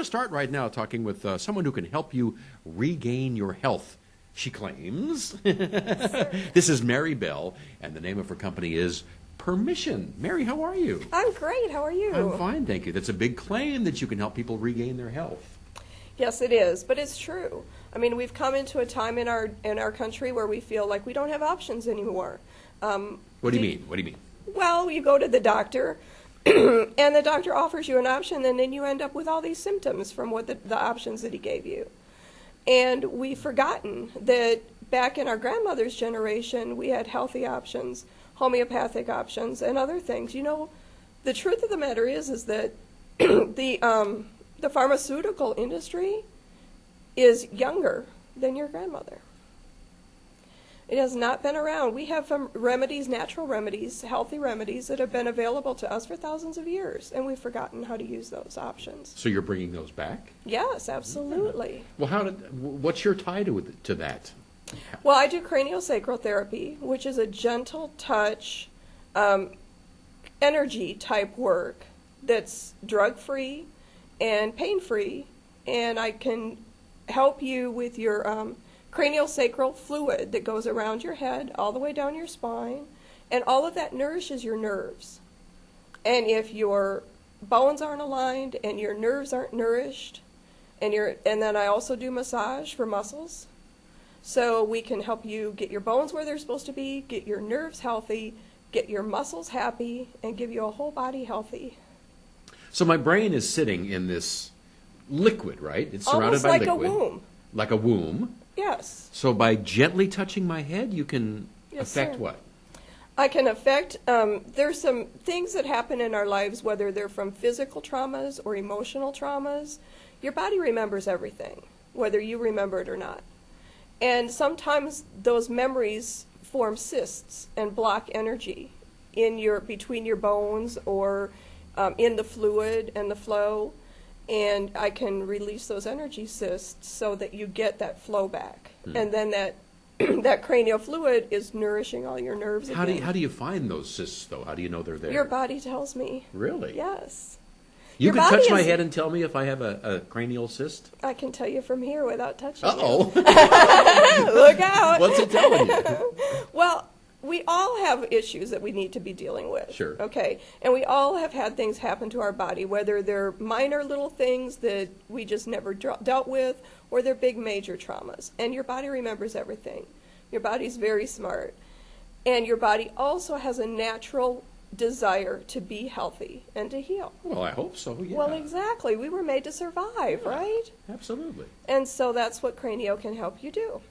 to start right now talking with someone who can help you regain your health, she claims. This is Mary Bell, and the name of her company is Permission. Mary, how are you? I'm great. How are you? I'm fine, thank you. That's a big claim that you can help people regain their health. Yes, it is, but it's true. I mean, we've come into a time in our country where we feel like we don't have options anymore. What do you mean? What do you mean? Well, you go to the doctor, and the doctor offers you an option, and then you end up with all these symptoms from what the options that he gave you. And we've forgotten that back in our grandmother's generation, we had healthy options, homeopathic options, and other things. You know, the truth of the matter is that the pharmaceutical industry is younger than your grandmother. It has not been around. We have remedies, natural remedies, healthy remedies that have been available to us for thousands of years, and we've forgotten how to use those options. So you're bringing those back? Yes, absolutely. Well, what's your tie to that? Well, I do craniosacral therapy, which is a gentle touch, energy type work that's drug-free and pain-free, and I can help you with your craniosacral fluid that goes around your head all the way down your spine, and all of that nourishes your nerves. And if your bones aren't aligned and your nerves aren't nourished, and then I also do massage for muscles, so we can help you get your bones where they're supposed to be, get your nerves healthy, get your muscles happy, and give you a whole body healthy. So my brain is sitting in this liquid, right? It's surrounded Almost by like liquid. a womb. Like a womb. Yes. So by gently touching my head, you can affect sir. what? I can affect, there's some things that happen in our lives, whether they're from physical traumas or emotional traumas. Your body remembers everything, whether you remember it or not. And sometimes those memories form cysts and block energy between your bones or in the fluid and the flow. And I can release those energy cysts so that you get that flow back. And then that cranial fluid is nourishing all your nerves again. How do you find those cysts, though? How do you know they're there? Your body tells me. Really? Yes. You Your can body touch my is- head and tell me if I have a cranial cyst? I can tell you from here without touching Uh-oh. you. Look out. What's it telling you? Well, we all have issues that we need to be dealing with. Sure. Okay. And we all have had things happen to our body, whether they're minor little things that we just never dealt with, or they're big major traumas. And your body remembers everything. Your body's very smart. And your body also has a natural desire to be healthy and to heal. Well, I hope so, yeah. Well, exactly. We were made to survive, Yeah. right? Absolutely. And so that's what Cranio can help you do.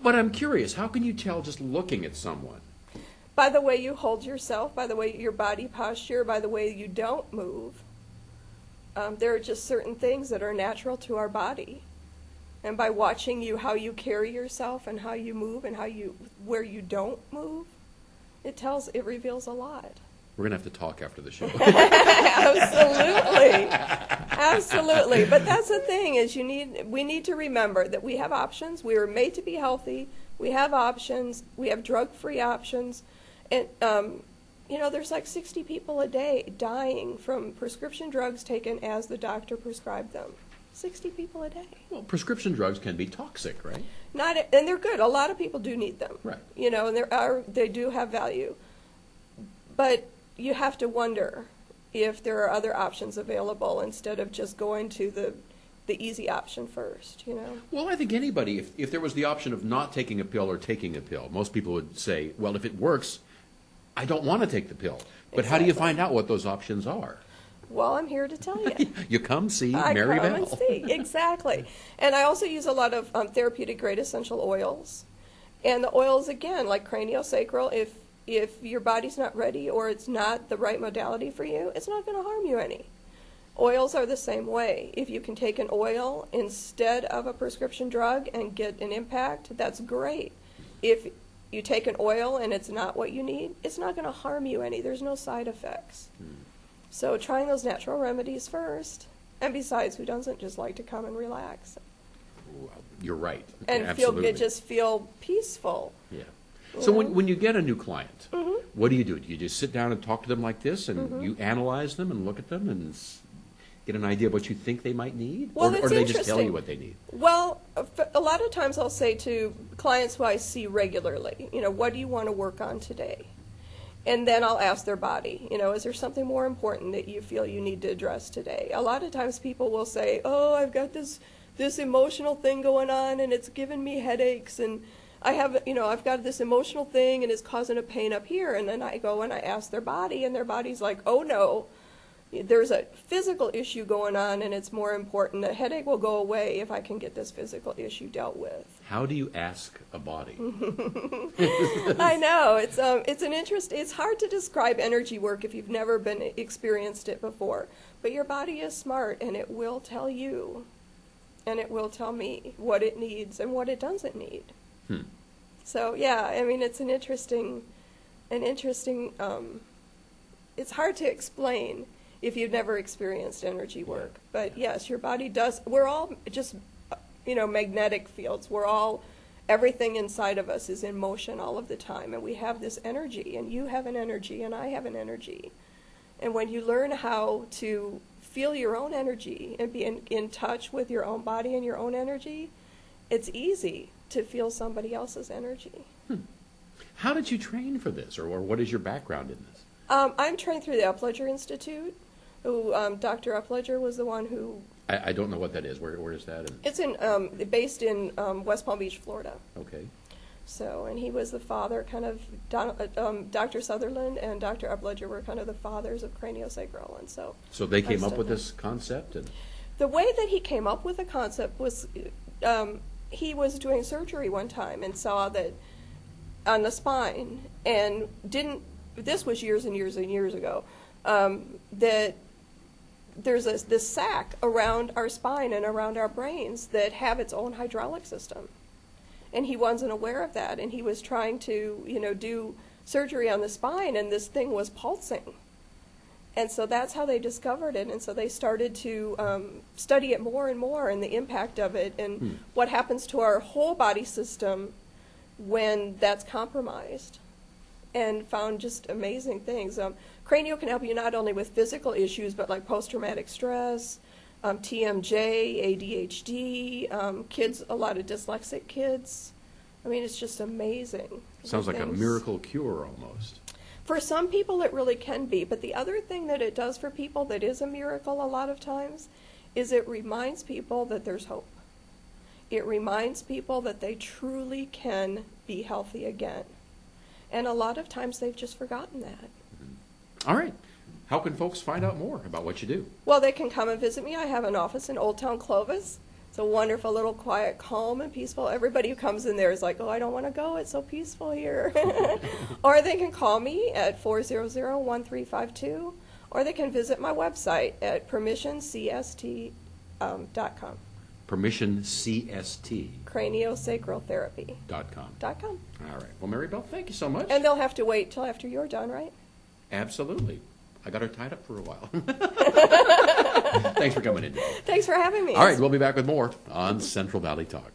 But I'm curious, how can you tell just looking at someone? By the way you hold yourself, by the way your body posture, by the way you don't move. There are just certain things that are natural to our body. And by watching you, how you carry yourself and how you move and where you don't move, it reveals a lot. We're going to have to talk after the show. Absolutely. Absolutely. But that's the thing is we need to remember that we have options. We were made to be healthy. We have options. We have drug-free options. And, there's like 60 people a day dying from prescription drugs taken as the doctor prescribed them. 60 people a day. Well, prescription drugs can be toxic, right? And they're good. A lot of people do need them. Right. And they do have value. But you have to wonder if there are other options available instead of just going to the easy option first, Well, I think anybody, if there was the option of not taking a pill or taking a pill, most people would say, well, if it works, I don't want to take the pill. But how do you find out what those options are? Well, I'm here to tell you. You come see I Mary come Bell. and see. Exactly. And I also use a lot of therapeutic grade essential oils. And the oils, again, like craniosacral, if your body's not ready or it's not the right modality for you, it's not going to harm you any. Oils are the same way. If you can take an oil instead of a prescription drug and get an impact, that's great. If you take an oil and it's not what you need, it's not going to harm you any. There's no side effects. So trying those natural remedies first. And besides, who doesn't just like to come and relax? You're right. And Absolutely. just feel peaceful. Yeah. So when you get a new client, Mm-hmm. what do? Do you just sit down and talk to them like this, and you analyze them and look at them, and get an idea of what you think they might need? Well, or that's do they just tell interesting. you what they need? Well, a lot of times I'll say to clients who I see regularly, what do you want to work on today? And then I'll ask their body, is there something more important that you feel you need to address today? A lot of times people will say, oh, I've got this emotional thing going on and it's giving me headaches, and I've got this emotional thing and it's causing a pain up here. And then I go and I ask their body, and their body's like, oh no, there's a physical issue going on and it's more important. The headache will go away if I can get this physical issue dealt with. How do you ask a body? I know, it's hard to describe energy work if you've never experienced it before. But your body is smart, and it will tell you, and it will tell me what it needs and what it doesn't need. So yeah, it's an interesting, it's hard to explain if you've never experienced energy work. But yes, your body does. We're all just, magnetic fields. Everything inside of us is in motion all of the time, and we have this energy, and you have an energy, and I have an energy. And when you learn how to feel your own energy and be in touch with your own body and your own energy, it's easy to feel somebody else's energy. How did you train for this, or what is your background in this? I'm trained through the Upledger Institute. Dr. Upledger was the one who... I don't know what that is. Where is that? It's based in West Palm Beach, Florida. Okay. So, and he was the father, Dr. Sutherland and Dr. Upledger were kind of the fathers of craniosacral, and so... So they came up with this concept? The way that he came up with the concept was, he was doing surgery one time and saw that on the spine, and this was years and years and years ago, that there's this sac around our spine and around our brains that have its own hydraulic system. And he wasn't aware of that, and he was trying to, do surgery on the spine, and this thing was pulsing. And so that's how they discovered it, and so they started to study it more and more, and the impact of it, and what happens to our whole body system when that's compromised, and found just amazing things. Cranio can help you not only with physical issues, but like post-traumatic stress, TMJ, ADHD, kids, a lot of dyslexic kids. It's just amazing. Sounds like a miracle cure almost. For some people it really can be, but the other thing that it does for people that is a miracle a lot of times is it reminds people that there's hope. It reminds people that they truly can be healthy again. And a lot of times they've just forgotten that. All right. How can folks find out more about what you do? Well, they can come and visit me. I have an office in Old Town Clovis. It's a wonderful little quiet, calm, and peaceful. Everybody who comes in there is like, oh, I don't want to go. It's so peaceful here. Or they can call me at 400-1352, or they can visit my website at permissioncst.com. PermissionCST. Craniosacraltherapy.com. All right. Well, Mary Bell, thank you so much. And they'll have to wait till after you're done, right? Absolutely. I got her tied up for a while. Thanks for coming in today. Thanks for having me. All right, we'll be back with more on Central Valley Talk.